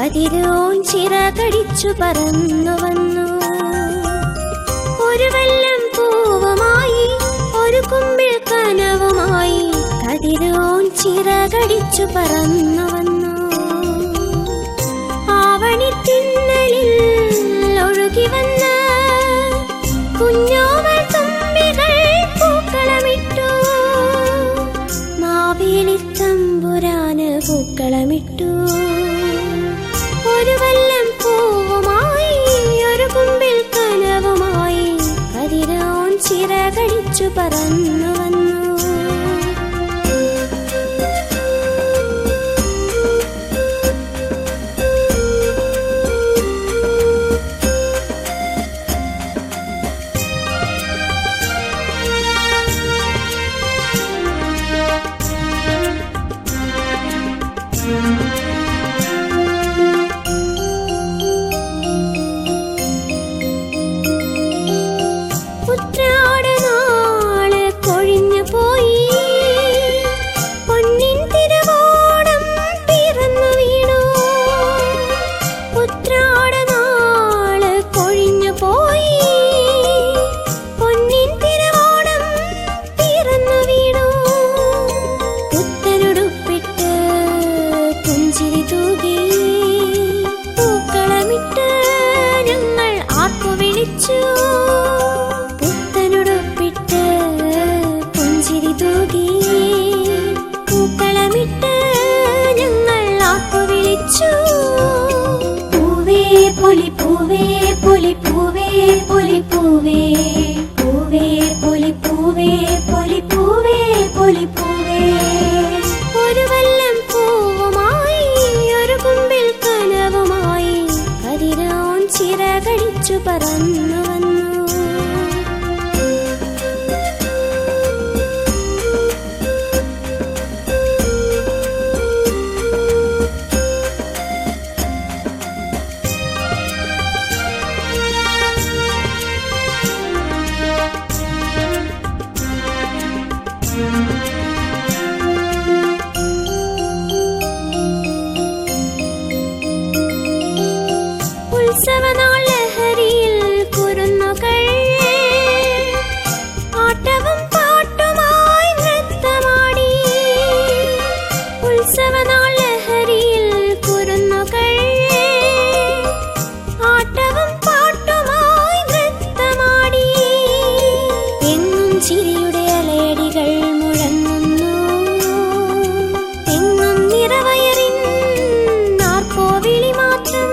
കതിരോൻ ചിറകടിച്ചു പറന്നു വന്നു. ഒരു വല്ലം പൂവുമായി ഒരു കുമ്പിൾ കനവുമായി കതിരോൻ ചിറകടിച്ചു പറന്നു വന്നു. ആവണിത്തിന്നലിൽ ഒഴുകി വന്ന കുഞ്ഞോവൾ തുമ്പികൾ പൂക്കളമിട്ടു. മാവേലിത്തമ്പുരാന് പൂക്കളമിട്ടു. ഒരു വല്ലം പൂവുമായി ഒരു കുമ്പിൾ കനവുമായി കതിരോൻ ചിറകടിച്ചു പറന്നു വന്നു. പുത്തനുടുപ്പിട്ട് പുഞ്ചിരി തൂകി പൂക്കളമിട്ട് ഞങ്ങൾ ആർപ്പു വിളിച്ചു. പൂവേ പൊലിപ്പൂവേ പൊലിപ്പൂവേ പൊലിപ്പൂവേ പൂവേ പൊലിപ്പൂവേ പൊലിപ്പൂവേ പൊലിപ്പൂവേ. ഒരു വല്ലം പൂവുമായി ഒരു കുമ്പിൾ കനവുമായി കതിരോൻ ചിറകടിച്ചു പറന്നു വന്നു. ഉത്സവനാൾ ലഹരിയിൽ കുരുന്നുകൾ ആട്ടവും പാട്ടുമായി നൃത്തമാടി. ഉത്സവനാൾ ലഹരിയിൽ കുരുന്നുകൾ ആട്ടവും പാട്ടുമായി നൃത്തമാടി. എങ്ങും ചിരിയുടെ അലയടികൾ മുഴങ്ങുന്നു. എങ്ങും നിറവയറിൻ നാർപ്പോവിളി മാത്രം.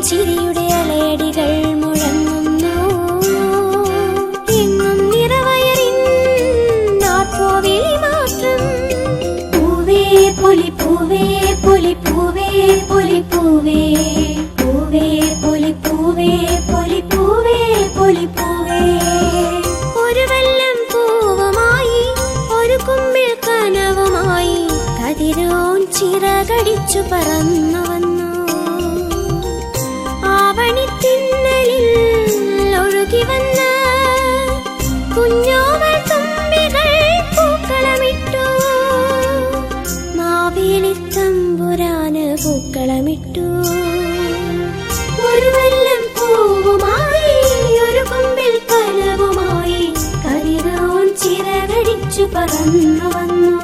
ചിരിയുടെ അലയടികൾ മുഴങ്ങുന്നു. എങ്ങും നിറവയറിൻ നാർപ്പോവിളി മാത്രം. പൂവേ പൊലിപ്പൂവേ പൊലിപ്പൂവേ പൊലിപ്പൂവേ പൂവേ പൊലിപ്പൂവേ പൊലിപ്പൂവേ പൊലിപ്പൂവേ. ഒരു വല്ലം പൂവുമായി ഒരു കുമ്പിൾ കനവുമായി കതിരോൻ ചിറകടിച്ചു പറന്നു വന്നു. ആവണിത്തിന്നലിൽ ഒഴുകി വന്ന കുഞ്ഞോവൾ തുമ്പികൾ പൂക്കളമിട്ടു. മാവേലിത്തമ്പുരാന് പൂക്കളമിട്ടു. ഒരു വല്ലം പൂവുമായി ഒരു കുമ്പിൾ കനവുമായി കതിരോൻ ചിറകടിച്ചു പറന്നു വന്നു.